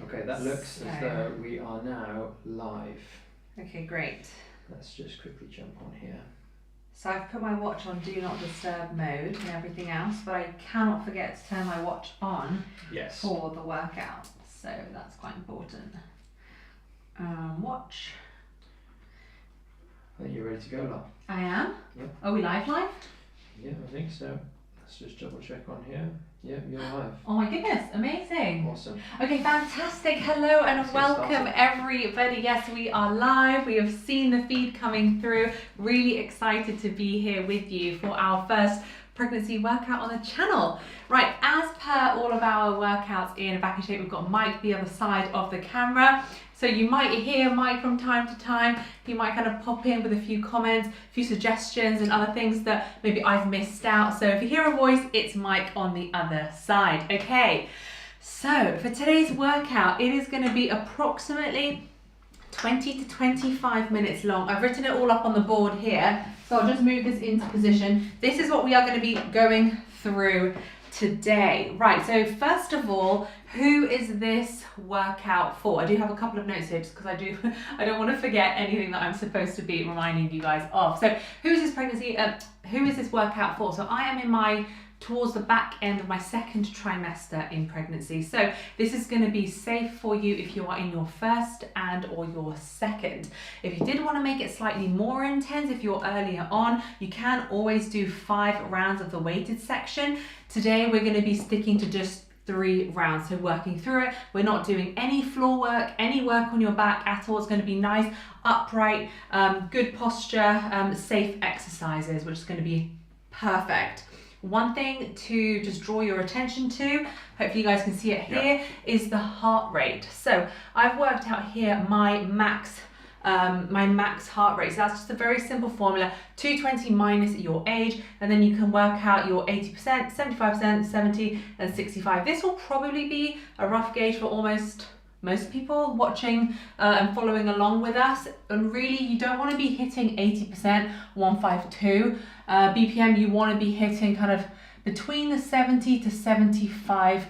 Okay, that looks as though we are now live. Okay, great. Let's just quickly jump on here. So I've put my watch on do not disturb mode and everything else, but I cannot forget to turn my watch on for the workout. So that's quite important. Watch. I think you're ready to go, Lar. I am? Yeah. Are we live? Yeah, I think so. Let's just double check on here. Yeah, you're live. Oh my goodness, amazing. Awesome. Okay, fantastic. Hello and welcome everybody. Yes, we are live. We have seen the feed coming through. Really excited to be here with you for our first pregnancy workout on the channel. Right, as per all of our workouts in Back in Shape, we've got Mike the other side of the camera. So you might hear Mike from time to time. He might kind of pop in with a few comments, a few suggestions and other things that maybe I've missed out. So if you hear a voice, it's Mike on the other side. Okay, so for today's workout, it is going to be approximately 20 to 25 minutes long. I've written it all up on the board here. So I'll just move this into position. This is what we are going to be going through today. Right, so first of all, who is this workout for? I do have a couple of notes here just because I don't want to forget anything that I'm supposed to be reminding you guys of. So who is this workout for? So I am towards the back end of my second trimester in pregnancy. So this is going to be safe for you if you are in your first and or your second. If you did want to make it slightly more intense, if you're earlier on, you can always do 5 rounds of the weighted section. Today we're going to be sticking to just 3 rounds, so working through it. We're not doing any floor work, any work on your back at all. It's going to be nice, upright, good posture, safe exercises, which is going to be perfect. One thing to just draw your attention to, hopefully you guys can see it here, is the heart rate. So I've worked out here my max heart rate. So that's just a very simple formula, 220 minus your age, and then you can work out your 80%, 75%, 70 and 65. This will probably be a rough gauge for almost most people watching and following along with us. And really, you don't want to be hitting 80%, 152 BPM. You want to be hitting kind of between the 70 to 75%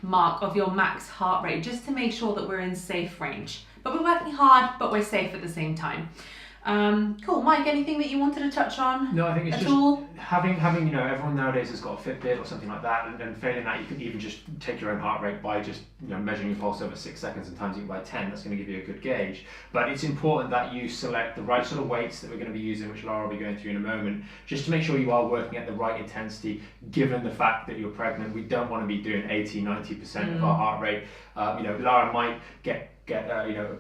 mark of your max heart rate, just to make sure that we're in safe range. But we're working hard, but we're safe at the same time. Cool, Mike, anything that you wanted to touch on? No, I think it's just having everyone nowadays has got a Fitbit or something like that, and failing that, you can even just take your own heart rate by just measuring your pulse over 6 seconds and timesing it by 10. That's going to give you a good gauge. But it's important that you select the right sort of weights that we're going to be using, which Lara will be going through in a moment, just to make sure you are working at the right intensity, given the fact that you're pregnant. We don't want to be doing 80-90% of our heart rate. Lara might get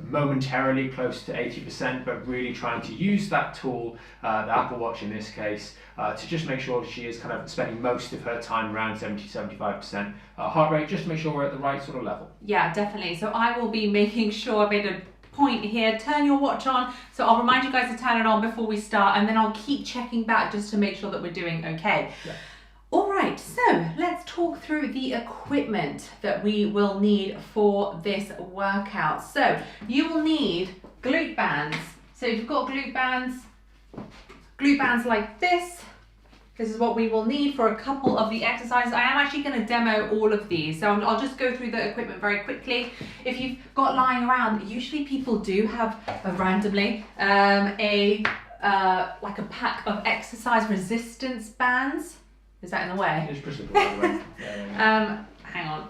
momentarily close to 80%, but really trying to use that tool, the Apple Watch in this case, to just make sure she is kind of spending most of her time around 70-75% heart rate, just to make sure we're at the right sort of level. Yeah, definitely. So I will be making sure, I made a point here, turn your watch on. So I'll remind you guys to turn it on before we start, and then I'll keep checking back just to make sure that we're doing okay. Yeah. All right, so let's talk through the equipment that we will need for this workout. So you will need glute bands. So if you've got glute bands like this is what we will need for a couple of the exercises. I am actually going to demo all of these, so I'll just go through the equipment very quickly. If you've got lying around, usually people do have randomly like a pack of exercise resistance bands. Is that in the way? Just push the ball away. Hang on.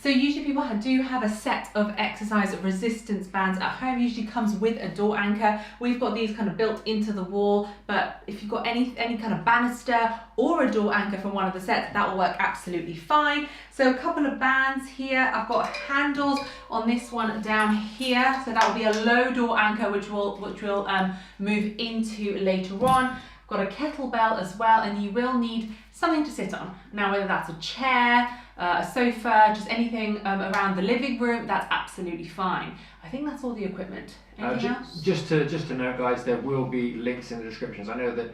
So usually people do have a set of exercise resistance bands at home. Usually comes with a door anchor. We've got these kind of built into the wall, but if you've got any kind of banister or a door anchor from one of the sets, that will work absolutely fine. So a couple of bands here. I've got handles on this one down here. So that will be a low door anchor, which we'll move into later on. Got a kettlebell as well, and you will need something to sit on. Now, whether that's a chair, a sofa, just anything around the living room, that's absolutely fine. I think that's all the equipment. Anything else? Just to note, guys, there will be links in the descriptions. I know that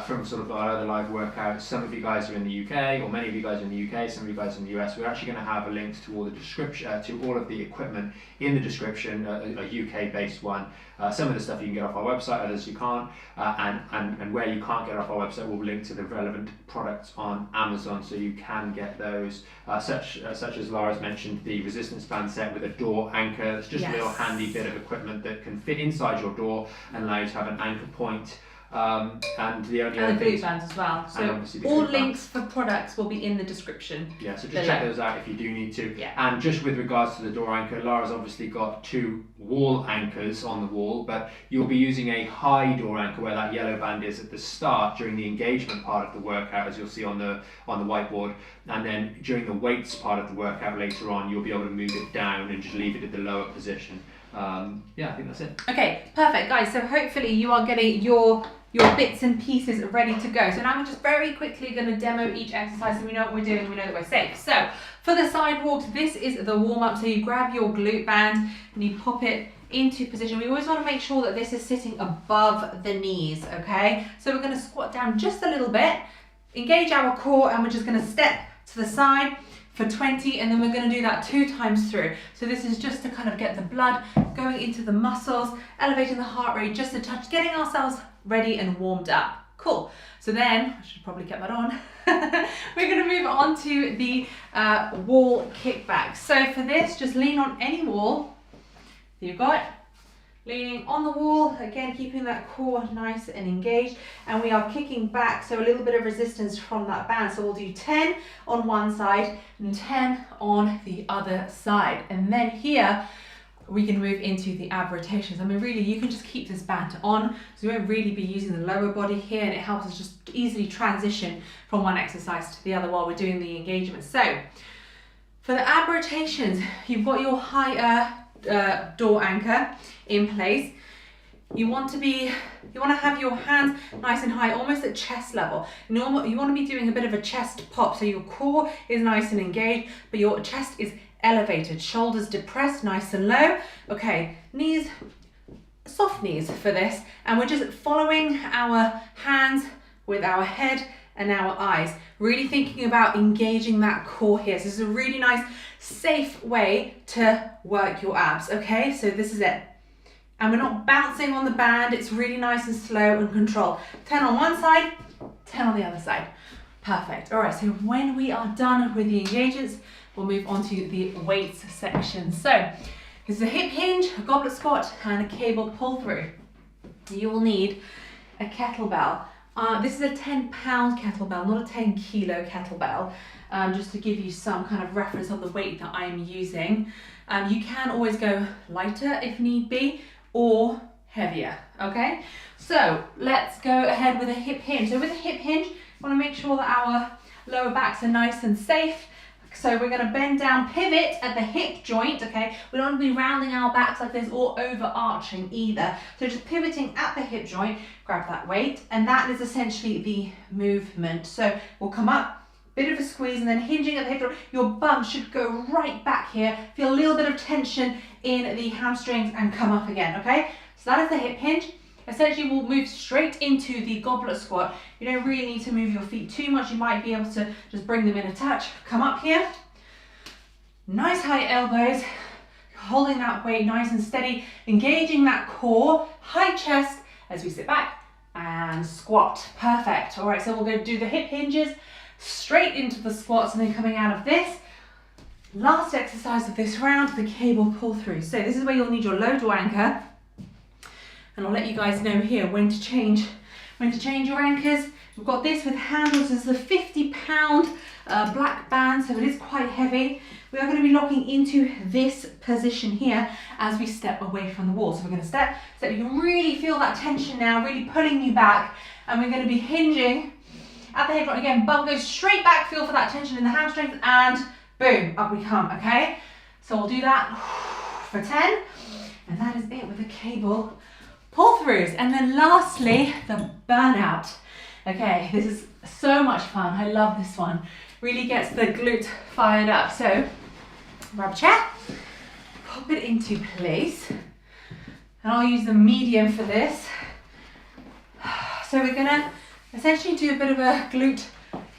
from sort of our other live workouts, some of you guys are in the UK, or many of you guys are in the UK, some of you guys are in the US. We're actually going to have a link to all the description, to all of the equipment in the description, a UK-based one. Some of the stuff you can get off our website, others you can't, and where you can't get off our website, we'll link to the relevant products on Amazon, so you can get those such as Lara's mentioned, the resistance band set with a door anchor. It's just a little handy bit of equipment that can fit inside your door and allow you to have an anchor point. And the glute bands as well. So all links for products will be in the description. Yeah, so just check those out if you do need to. Yeah. And just with regards to the door anchor, Lara's obviously got 2 wall anchors on the wall, but you'll be using a high door anchor where that yellow band is at the start during the engagement part of the workout, as you'll see on the whiteboard. And then during the weights part of the workout later on, you'll be able to move it down and just leave it at the lower position. Yeah, I think that's it. Okay, perfect, guys. So hopefully you are getting your bits and pieces ready to go. So now I'm just very quickly going to demo each exercise so we know what we're doing and we know that we're safe. So for the side walks, this is the warm-up. So you grab your glute band and you pop it into position. We always want to make sure that this is sitting above the knees, okay? So we're going to squat down just a little bit, engage our core, and we're just going to step to the side for 20, and then we're going to do that 2 times through. So this is just to kind of get the blood going into the muscles, elevating the heart rate just a touch, getting ourselves ready and warmed up. Cool. So then, I should probably get that on. We're going to move on to the wall kickback. So for this, just lean on any wall you've got. Leaning on the wall, again keeping that core nice and engaged, and we are kicking back, so a little bit of resistance from that band. So we'll do 10 on one side and 10 on the other side, and then here we can move into the ab rotations. I mean, really, you can just keep this band on, so you won't really be using the lower body here, and it helps us just easily transition from one exercise to the other while we're doing the engagement. So for the ab rotations, you've got your higher door anchor in place. You want to have your hands nice and high, almost at chest level. You want to be doing a bit of a chest pop, so your core is nice and engaged, but your chest is elevated, shoulders depressed, nice and low. Okay, knees, soft knees for this, and we're just following our hands with our head and our eyes, really thinking about engaging that core here. So this is a really nice, safe way to work your abs, okay? So this is it. And we're not bouncing on the band, it's really nice and slow and controlled. 10 on one side, 10 on the other side. Perfect. All right, so when we are done with the engagements, we'll move on to the weights section. So here's a hip hinge, a goblet squat, and a cable pull through. You will need a kettlebell. This is a 10-pound kettlebell, not a 10-kilo kettlebell, just to give you some kind of reference of the weight that I'm using. You can always go lighter if need be, or heavier, okay? So let's go ahead with a hip hinge. So with a hip hinge, we want to make sure that our lower backs are nice and safe. So we're going to bend down, pivot at the hip joint, okay? We don't want to be rounding our backs like this or overarching either. So just pivoting at the hip joint, grab that weight, and that is essentially the movement. So we'll come up, bit of a squeeze, and then hinging at the hip joint. Your bum should go right back here. Feel a little bit of tension in the hamstrings and come up again, okay? So that is the hip hinge. Essentially, we'll move straight into the goblet squat. You don't really need to move your feet too much. You might be able to just bring them in a touch. Come up here. Nice high elbows. Holding that weight nice and steady. Engaging that core. High chest as we sit back and squat. Perfect. All right, so we'll go do the hip hinges straight into the squats and then coming out of this. Last exercise of this round, the cable pull through. So this is where you'll need your low door anchor. And I'll let you guys know here when to change your anchors. We've got this with handles. This is a 50-pound black band, so it is quite heavy. We are going to be locking into this position here as we step away from the wall. So we're going to step, so you can really feel that tension now, really pulling you back. And we're going to be hinging at the hip joint. Again, bum goes straight back, feel for that tension in the hamstrings, and boom, up we come, okay? So we'll do that for 10, and that is it with the cable pull throughs. And then lastly, the burnout. Okay, this is so much fun. I love this one. Really gets the glute fired up. So grab a chair, pop it into place, and I'll use the medium for this. So we're gonna essentially do a bit of a glute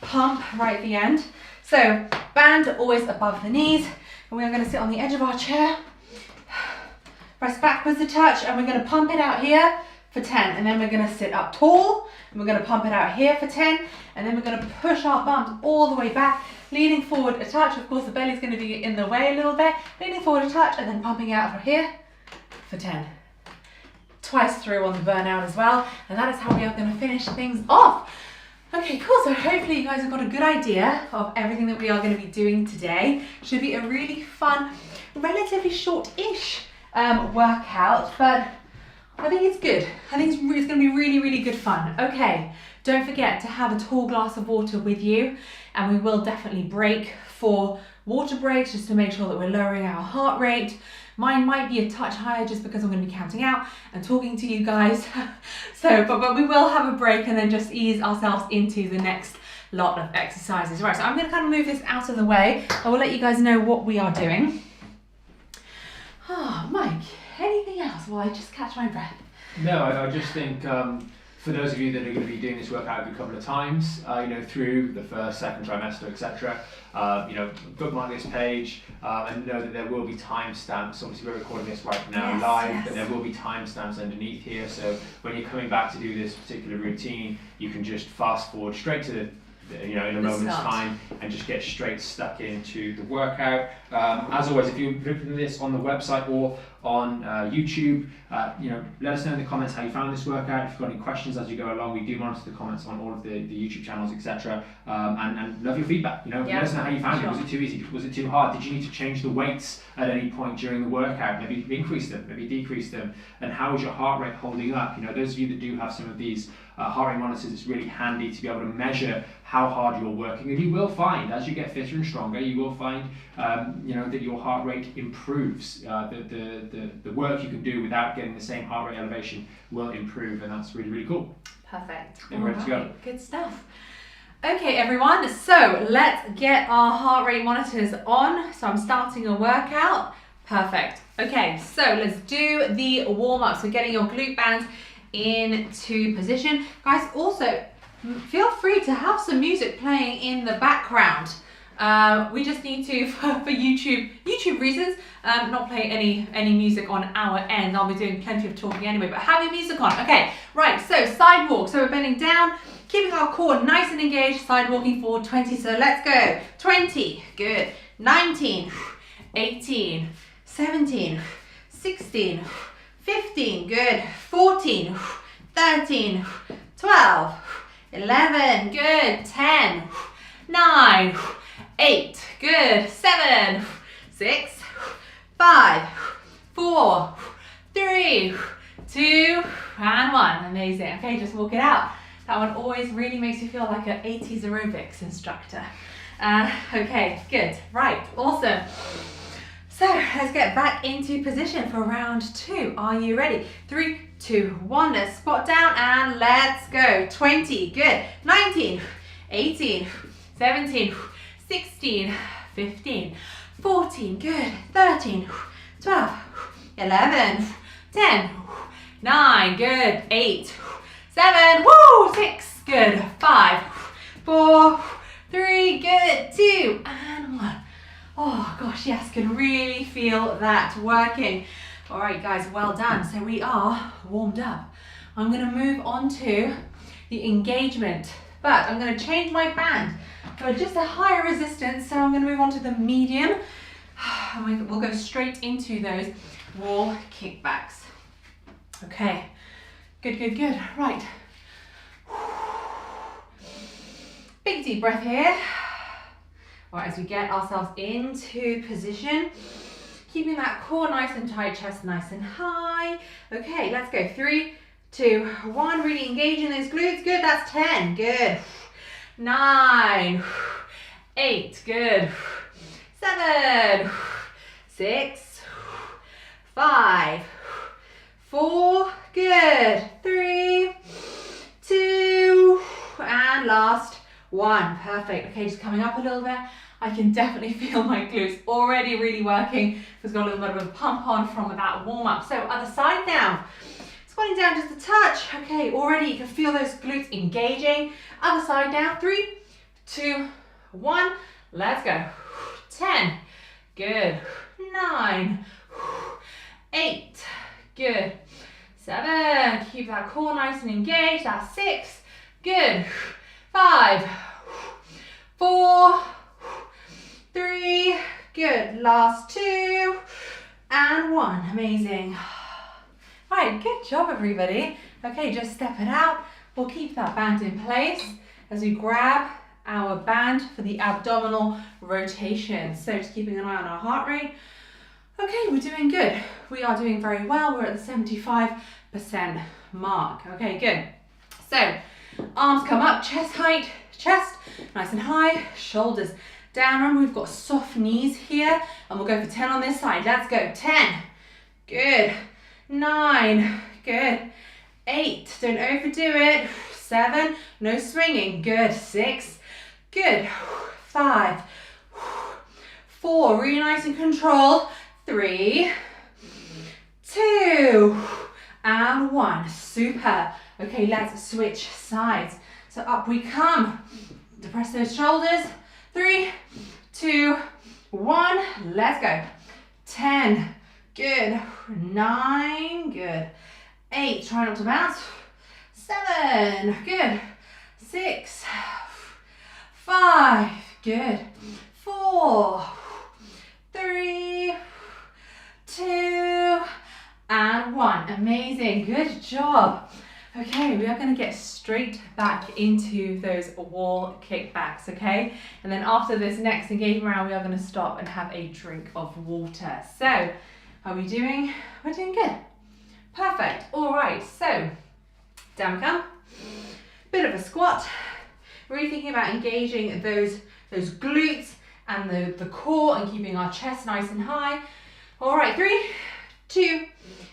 pump right at the end. So band always above the knees, and we're gonna sit on the edge of our chair. Press backwards a touch, and we're going to pump it out here for for 10. And then we're gonna sit up tall, and we're gonna pump it out here for 10. And then we're gonna push our bums all the way back, leaning forward a touch. Of course, the belly's gonna be in the way a little bit. Leaning forward a touch, and then pumping out from here for 10. Twice through on the burnout as well. And that is how we are gonna finish things off. Okay, cool. So hopefully you guys have got a good idea of everything that we are going to be doing today. Should be a really fun, relatively short-ish workout, but I think it's good. I think it's going to be really, really good fun. Okay, don't forget to have a tall glass of water with you, and we will definitely break for water breaks just to make sure that we're lowering our heart rate. Mine might be a touch higher just because I'm going to be counting out and talking to you guys. But we will have a break and then just ease ourselves into the next lot of exercises. Right, so I'm going to kind of move this out of the way. I will let you guys know what we are doing. Oh, Mike, anything else while I just catch my breath? No, I just think for those of you that are going to be doing this workout a good couple of times, through the first, second trimester, etc., bookmark this page and know that there will be timestamps. Obviously, we're recording this right now live, but there will be timestamps underneath here. So when you're coming back to do this particular routine, you can just fast forward straight to in a moment's time and just get straight stuck into the workout. As always, if you're looking at this on the website or on YouTube, let us know in the comments how you found this workout. If you've got any questions as you go along, we do monitor the comments on all of the YouTube channels, etc. And love your feedback. Let us know how you found it. Was it too easy? Was it too hard? Did you need to change the weights at any point during the workout? Maybe increase them, maybe decrease them. And how is your heart rate holding up? Those of you that do have some of these heart rate monitors, it's really handy to be able to measure how hard you're working. And you will find, as you get fitter and stronger, you will find that your heart rate improves. The work you can do without getting the same heart rate elevation will improve, and that's really, really cool. Perfect. And ready to go. Good stuff. Okay, everyone, so let's get our heart rate monitors on. So I'm starting a workout. Perfect. Okay, so let's do the warm-up. So getting your glute bands into position. Guys, also feel free to have some music playing in the background. We just need to, for YouTube reasons, not play any music on our end. I'll be doing plenty of talking anyway, but have your music on. Okay, right, so side walk. So we're bending down, keeping our core nice and engaged, side walking forward 20. So let's go. 20, good. 19, 18, 17, 16, 15, good. 14, 13, 12, 11, good. 10, 9, 8, good. 7, 6, 5, 4, 3, 2, and 1. Amazing. Okay, just walk it out. That one always really makes you feel like an 80s aerobics instructor. Okay, good. Right, awesome. So let's get back into position for round 2. Are you ready? 3, 2, 1. Let's squat down and let's go. 20, good. 19, 18, 17, 16, 15, 14, good. 13, 12, 11, 10, 9, good. 8, 7, woo, 6, good. 5, 4, 3, good. 2, and 1. Oh gosh, yes, can really feel that working. All right, guys, well done. So we are warmed up. I'm going to move on to the engagement, but I'm going to change my band for just a higher resistance. So I'm going to move on to the medium. We'll go straight into those wall kickbacks. Okay, good, good, good. Right. Big deep breath here. All right, as we get ourselves into position, keeping that core nice and tight, chest nice and high. Okay, let's go. 3, 2, 1. Really engaging those glutes. Good, that's 10. Good. 9, 8. Good. 7, 6, 5, 4. Good. 3, 2, and last 1. Perfect. Okay, just coming up a little bit. I can definitely feel my glutes already really working. It's got a little bit of a pump on from that warm up. So other side now. Squatting down just a touch. Okay, already you can feel those glutes engaging. Other side now. 3, 2, 1. Let's go. 10. Good. 9. 8. Good. 7, keep that core nice and engaged, that's 6, good, 5, 4, 3, good, last 2, and 1, amazing. Right, good job everybody. Okay, just step it out. We'll keep that band in place as we grab our band for the abdominal rotation. So just keeping an eye on our heart rate. Okay, we're doing good. We are doing very well. We're at the 75% mark. Okay, good. So arms come up, chest height, chest nice and high, shoulders down. Remember, we've got soft knees here, and we'll go for 10 on this side. Let's go. 10, good. 9, good. 8, don't overdo it. 7, no swinging, good. 6, good. 5, 4, really nice and controlled. 3, 2, and 1, super. Okay, let's switch sides. So up we come, depress those shoulders. 3, 2, 1, let's go. 10, good. 9, good. 8, try not to bounce. 7, good. 6, 5, good. 4, 3, 2, and 1. Amazing, good job. Okay, we are going to get straight back into those wall kickbacks, okay? And then after this next engagement round, we are going to stop and have a drink of water. So, how are we doing? We're doing good. Perfect. All right, so down we come. Bit of a squat. Really thinking about engaging those glutes and the core and keeping our chest nice and high. All right, 3, 2,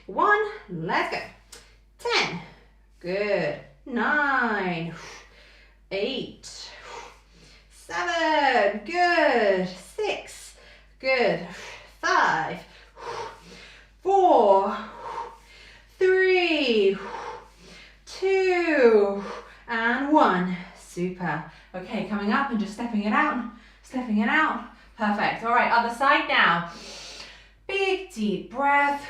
1, let's go. 10, good. 9, 8, 7, good. 6, good. 5, 4, 3, 2, and 1. Super. Okay, coming up and just stepping it out. Stepping it out. Perfect. All right, other side now. Big deep breath.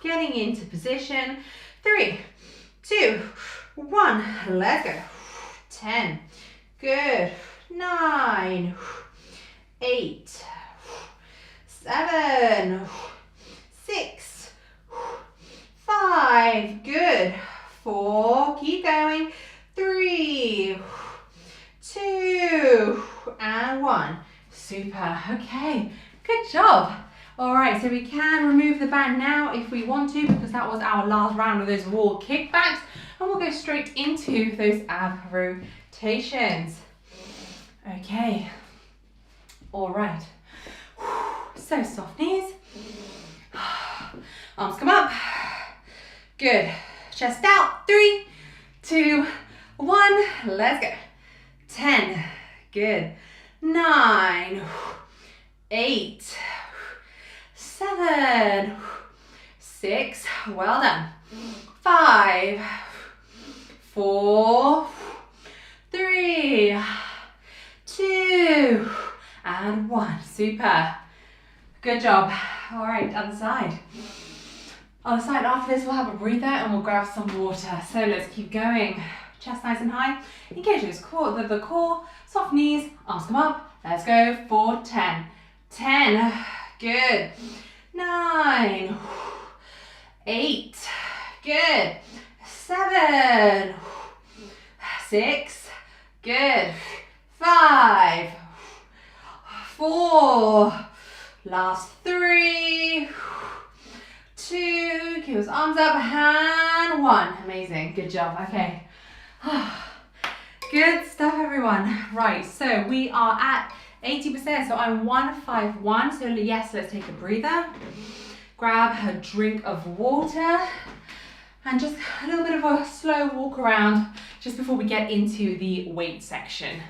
Getting into position. 3, 2, 1. Let's go. 10. Good. 9, 8, 7, 6, 5. Good. 4. Keep going. 3, 2, and 1. Super. Okay. Good job. All right, so we can remove the band now if we want to, because that was our last round of those wall kickbacks, and we'll go straight into those ab rotations. Okay. All right. So soft knees. Arms come up. Good. Chest out. 3, 2, 1. Let's go. 10. Good. 9, 8, 7, 6. Well done. 5, 4, 3, 2, and 1. Super. Good job. All right, other side. Other side. After this, we'll have a breather and we'll grab some water. So let's keep going. Chest nice and high. Engage those core, the core. Soft knees. Arms come up. Let's go for 10. 10. Good. 9. 8. Good. 7. 6. Good. 5. 4. Last 3. 2. Keep those arms up. And 1. Amazing. Good job. Okay. Good stuff, everyone. Right, so we are at 80%. So I'm 151. So yes, let's take a breather. Grab a drink of water. And just a little bit of a slow walk around just before we get into the weight section.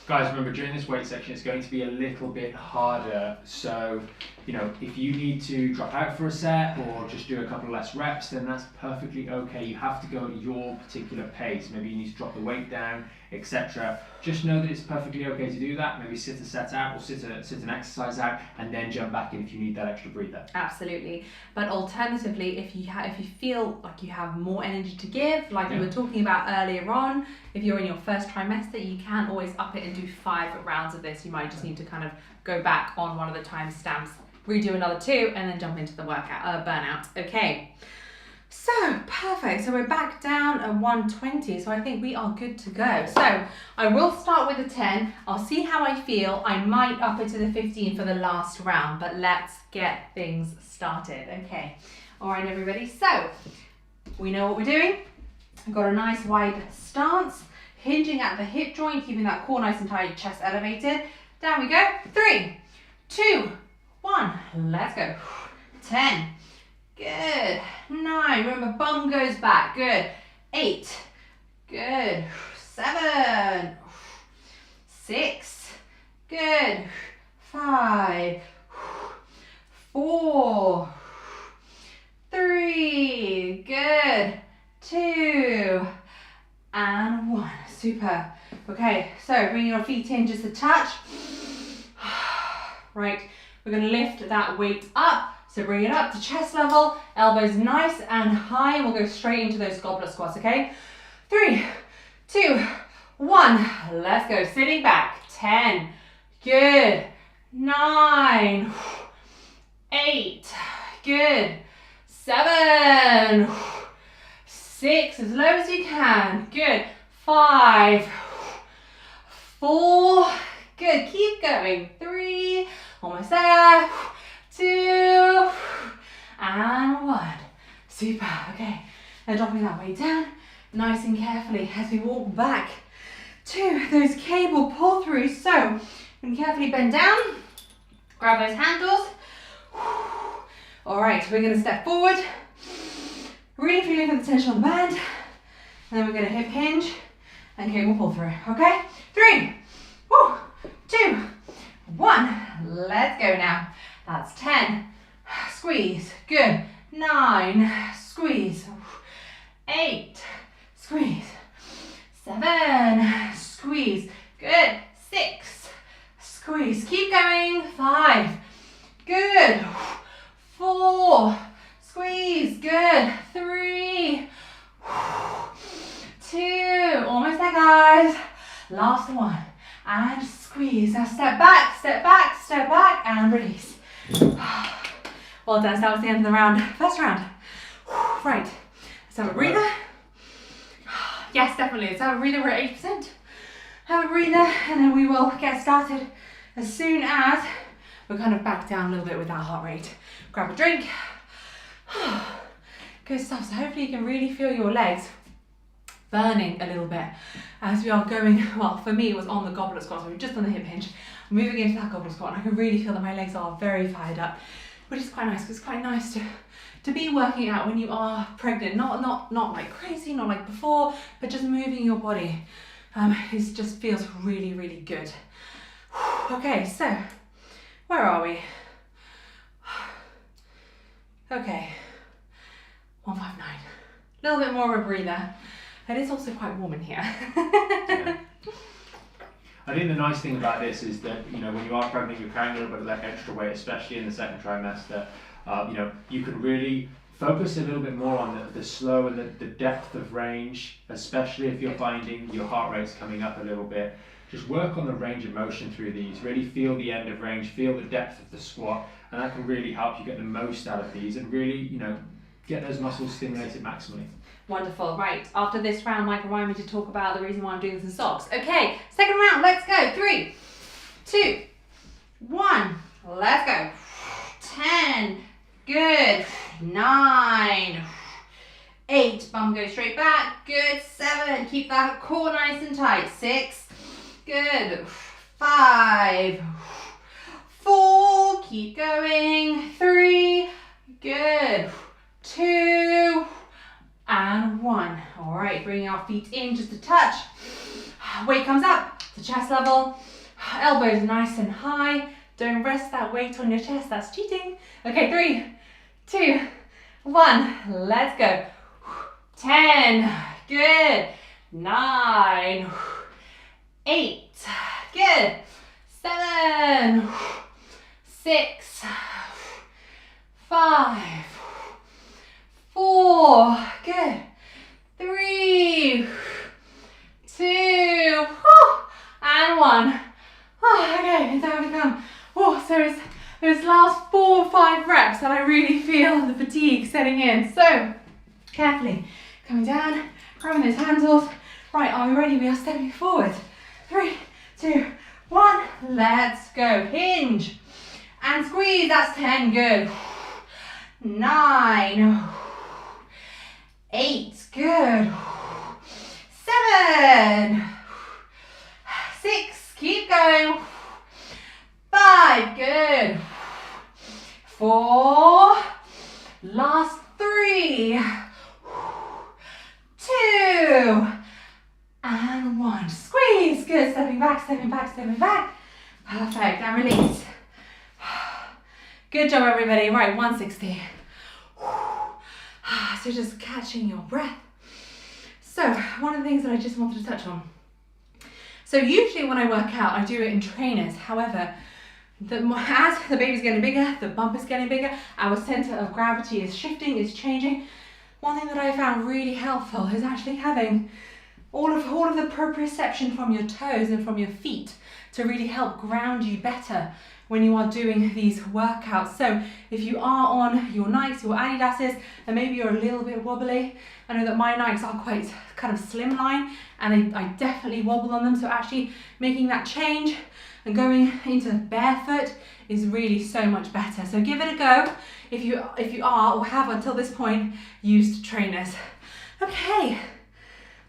Guys, remember during this weight section it's going to be a little bit harder, so if you need to drop out for a set or just do a couple of less reps, then that's perfectly okay. You have to go at your particular pace. Maybe you need to drop the weight down etc. Just know that it's perfectly okay to do that. Maybe sit a set out or sit an exercise out, and then jump back in if you need that extra breather. Absolutely. But alternatively, if you feel like you have more energy to give, like we were talking about earlier on, if you're in your first trimester, you can always up it and do 5 rounds of this. You might just need to kind of go back on one of the timestamps, redo another 2, and then jump into the workout burnout. Okay. So, perfect. So we're back down at 120. So I think we are good to go. So I will start with a 10. I'll see how I feel. I might up it to the 15 for the last round, but let's get things started. Okay. All right, everybody. So we know what we're doing. I've got a nice wide stance, hinging at the hip joint, keeping that core nice and tight, chest elevated. Down we go. 3, 2, 1. Let's go. 10. Good. 9. Remember, bum goes back. Good. 8. Good. 7. 6. Good. 5. 4. 3. Good. 2. And 1. Super. Okay, so bring your feet in just a touch. Right, we're going to lift that weight up. So bring it up to chest level, elbows nice and high, and we'll go straight into those goblet squats, okay? 3, 2, 1, let's go. Sitting back, 10, good, 9, 8, good, 7, 6, as low as you can, good, 5, 4, good, keep going, 3, almost there, 2, and 1. Super, okay. Now dropping that weight down, nice and carefully as we walk back to those cable pull throughs. So, we can carefully bend down, grab those handles. All right, we're gonna step forward, really feeling the tension on the band, and then we're gonna hip hinge and cable pull through, okay? 3, 2, 1, let's go now. That's 10, squeeze, good, 9, squeeze, 8, squeeze, 7, squeeze, good, 6, squeeze, keep going, 5, good, 4, squeeze, good, 3, 2, almost there guys, last one, and squeeze. Now step back, step back, step back, and release. Well done, so that was the end of the round, first round. Right, let's have a breather. Yes, definitely, let's have a breather, we're at 8%. Have a breather, and then we will get started as soon as we're kind of back down a little bit with that heart rate. Grab a drink. Good stuff, so hopefully you can really feel your legs burning a little bit as we are going. Well, for me it was on the goblet squat, so we've just done the hip hinge, moving into that goblet squat, and I can really feel that my legs are very fired up, which is quite nice, because it's quite nice to be working out when you are pregnant, not like crazy, not like before, but just moving your body. It just feels really, really good. Okay, so where are we? Okay, 159. A little bit more of a breather. It is also quite warm in here. Yeah. I think the nice thing about this is that, you know, when you are pregnant, you're carrying a little bit of that extra weight, especially in the second trimester. You know, you can really focus a little bit more on the slow and the depth of range, especially if you're finding your heart rate's coming up a little bit. Just work on the range of motion through these. Really feel the end of range, feel the depth of the squat, and that can really help you get the most out of these and really, you know, get those muscles stimulated maximally. Wonderful. Right, after this round, Mike remind me to talk about the reason why I'm doing this in socks. Okay, second round, let's go. 3, 2, 1, let's go. 10, good. 9, 8, bum goes straight back, good. 7, keep that core nice and tight. 6, good. 5, 4, keep going. 3, good. 2, and 1. All right, bringing our feet in just a touch. Weight comes up to chest level. Elbows nice and high. Don't rest that weight on your chest, that's cheating. Okay, 3, 2, 1, let's go. 10, good. 9, 8, good, 7, 6, 5, 4, good, 3, 2, and 1. Oh, okay, down we come. Oh, so it's those last 4 or 5 reps that I really feel the fatigue setting in. So, carefully coming down, grabbing those handles. Right, are we ready? We are stepping forward. 3, 2, 1, let's go. Hinge and squeeze, that's 10, good. 9, 8, good. 7, 6, keep going. 5, good. 4, last 3, 2, and 1. Squeeze, good. Stepping back, stepping back, stepping back. Perfect, and release. Good job, everybody. Right, 160. So just catching your breath. So one of the things that I just wanted to touch on. So usually when I work out, I do it in trainers. However, as the baby's getting bigger, the bump is getting bigger, our center of gravity is shifting, is changing. One thing that I found really helpful is actually having all of the proprioception from your toes and from your feet to really help ground you better when you are doing these workouts. So if you are on your Nikes, your Adidas's, and maybe you're a little bit wobbly, I know that my Nikes are quite kind of slimline and I definitely wobble on them, so actually making that change and going into barefoot is really so much better. So give it a go if you are or have until this point used trainers. Okay,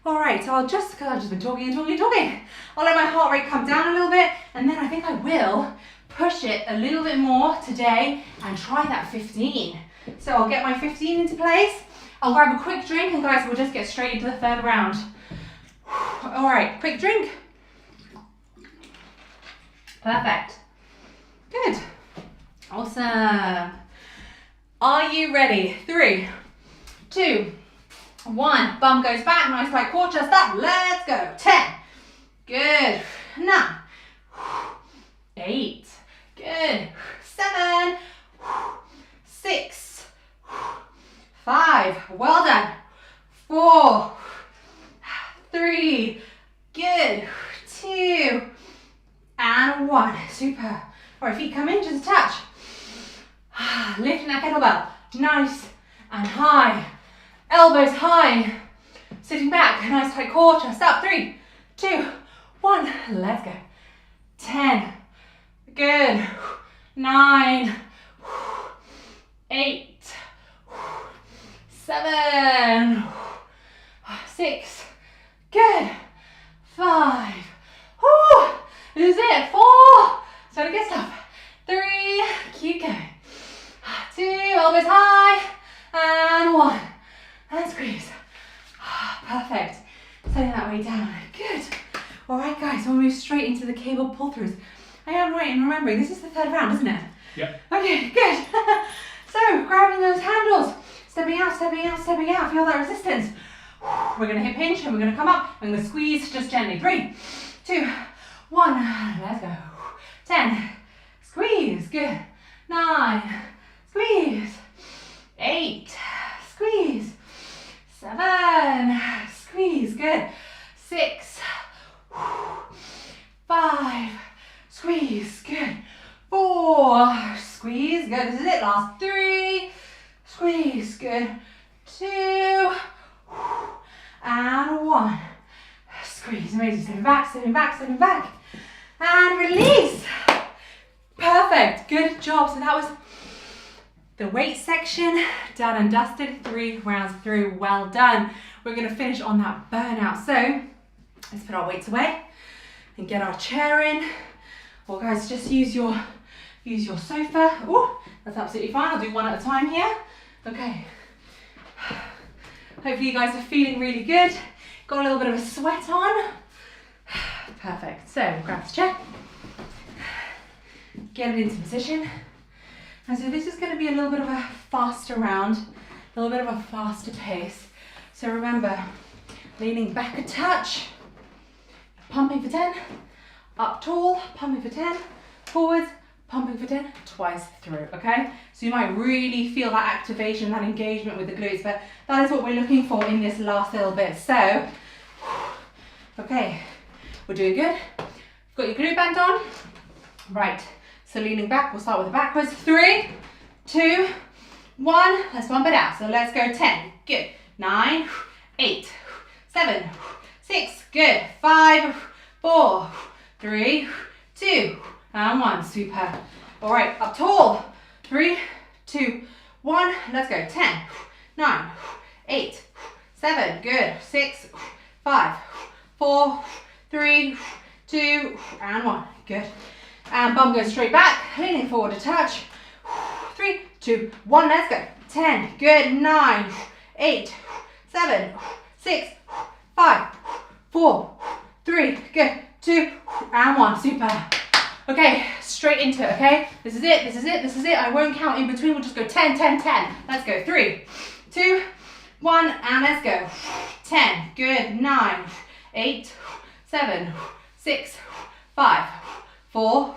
all right, so I've just been talking and talking and talking. I'll let my heart rate come down a little bit, and then I think I will push it a little bit more today and try that 15. So I'll get my 15 into place. I'll grab a quick drink, and guys, we'll just get straight into the third round. All right, quick drink. Perfect. Good. Awesome. Are you ready? 3, 2, 1. Bum goes back. Nice tight core chest up. Let's go. 10. Good. 9. 8. Good. 7. 6. 5. Well done. 4. 3. Good. 2. And 1. Super. All right, feet come in, just a touch. Lifting that kettlebell. Nice and high. Elbows high. Sitting back. Nice tight core, chest up. 3, 2, 1. Let's go. 10. Good. 9. 8. 7. 6. Good. 5. Whew. This is it. 4. So good stuff. 3. Keep going. 2. Elbows high. And 1. And squeeze. Perfect. Setting that weight down. Good. All right, guys. We'll move straight into the cable pull-throughs. I am right in remembering this is the third round, isn't it? Yep. Okay, good. So grabbing those handles, stepping out, stepping out, stepping out. Feel that resistance. We're going to hip hinge and we're going to come up. I'm going to squeeze just gently. 3, 2, 1. Let's go. 10. Squeeze. Good. 9. Squeeze. 8. Squeeze. 7. Squeeze. Good. 6. 5. Squeeze. Good. 4. Squeeze. Good. This is it. Last 3. Squeeze. Good. 2. And 1. Squeeze. Amazing. Stepping back, stepping back, stepping back. And release. Perfect. Good job. So that was the weight section. Done and dusted. 3 rounds through. Well done. We're going to finish on that burnout. So let's put our weights away and get our chair in. Well, guys, just use your sofa. Oh, that's absolutely fine. I'll do one at a time here. Okay. Hopefully you guys are feeling really good. Got a little bit of a sweat on. Perfect. So grab the chair. Get it into position. And so this is going to be a little bit of a faster round, a little bit of a faster pace. So remember, leaning back a touch, pumping for 10, up tall, pumping for 10, forwards, pumping for 10, twice through, okay? So you might really feel that activation, that engagement with the glutes, but that is what we're looking for in this last little bit. So, okay, we're doing good. You've got your glute band on. Right, so leaning back, we'll start with the backwards. 3, 2, 1, let's bump it out. So let's go 10, good. 9, 8, 7, 6, good. 5, 4, 3, 2, and 1, super. All right, up tall. 3, 2, 1, let's go. 10, 9, 8, 7, good. 6, 5, 4, 3, 2, and 1, good. And bum goes straight back, leaning forward to touch. 3, 2, 1, let's go. 10, good. 9, 8, 7, 6, 5, 4, 3, good. 2, and 1, super. Okay, straight into it, okay? This is it, this is it, this is it. I won't count in between, we'll just go 10, 10, 10. Let's go. 3, 2, 1, and let's go. 10, good. 9, 8, 7, 6, 5, 4,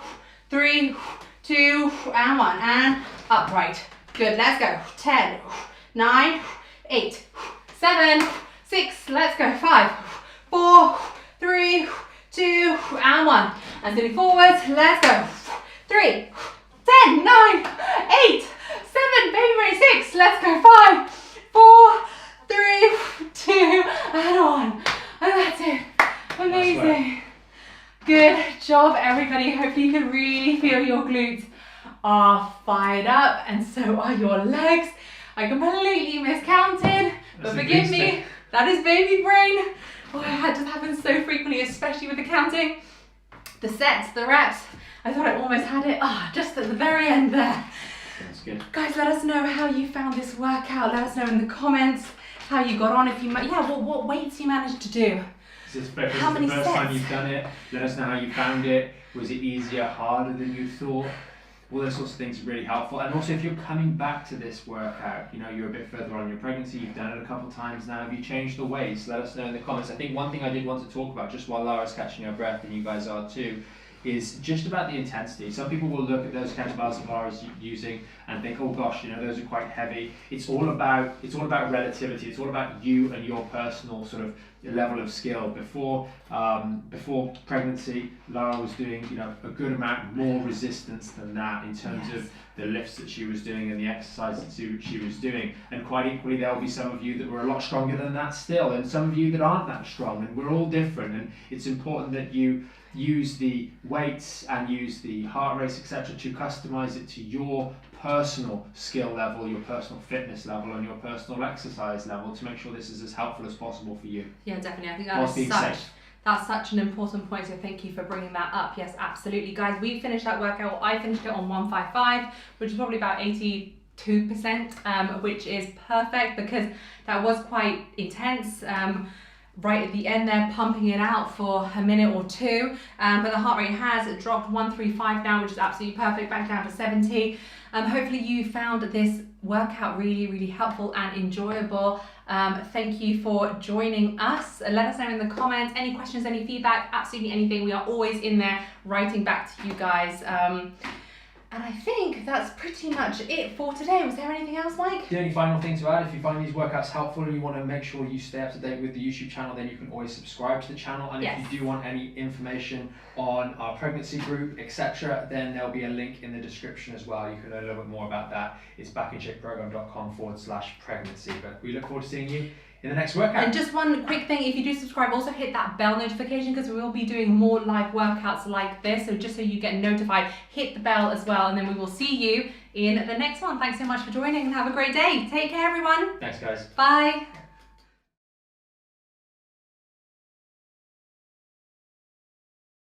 3, 2, and 1, and upright. Good, let's go. 10, 9, 8, 7, 6, let's go. 5, 4, 3, 2, and 1. And moving forwards, let's go. 3, 10, 9, 8, 7, baby, 6, let's go. 5, 4, 3, 2, and 1. And that's it. Amazing. Good job, everybody. Hopefully you can really feel your glutes are fired up, and so are your legs. I completely miscounted, but forgive me, that is baby brain. Oh, it just happens so frequently, especially with the counting. The sets, the reps, I thought I almost had it, just at the very end there. That's good. Guys, let us know how you found this workout. Let us know in the comments how you got on, if you, what weights you managed to do. Is this the first time you've done it? Let us know how you found it. Was it easier, harder than you thought? All those sorts of things are really helpful. And also, if you're coming back to this workout, you're a bit further on in your pregnancy, you've done it a couple of times now, have you changed the weights? Let us know in the comments. I think one thing I did want to talk about, just while Lara's catching her breath, and you guys are too, is just about the intensity. Some people will look at those kettlebells that Lara's using and think, oh gosh, those are quite heavy. It's all about relativity. It's all about you and your personal sort of level of skill. Before pregnancy, Lara was doing a good amount more resistance than that in terms of the lifts that she was doing and the exercises that she was doing. And quite equally, there will be some of you that were a lot stronger than that still, and some of you that aren't that strong, and we're all different. And it's important that you use the weights and use the heart rates, etc., to customize it to your personal skill level, your personal fitness level, and your personal exercise level, to make sure this is as helpful as possible for you. Yeah, definitely. I think that's such an important point, so thank you for bringing that up. Yes, absolutely. Guys, we finished that workout. I finished it on 155, which is probably about 82%, which is perfect because that was quite intense. Right at the end there, pumping it out for a minute or two, but the heart rate has dropped 135 now, which is absolutely perfect, back down to 70. Hopefully you found this workout really, really helpful and enjoyable. Thank you for joining us. Let us know in the comments, any questions, any feedback, absolutely anything. We are always in there writing back to you guys. And I think that's pretty much it for today. Was there anything else, Mike? The only final thing to add, if you find these workouts helpful and you want to make sure you stay up to date with the YouTube channel, then you can always subscribe to the channel. And if you do want any information on our pregnancy group, etc., then there'll be a link in the description as well. You can learn a little bit more about that. It's backinshapeprogram.com/pregnancy. But we look forward to seeing you in the next workout. And just one quick thing, if you do subscribe, also hit that bell notification, because we will be doing more live workouts like this. So just so you get notified, hit the bell as well, and then we will see you in the next one. Thanks so much for joining and have a great day. Take care, everyone. Thanks, guys. Bye.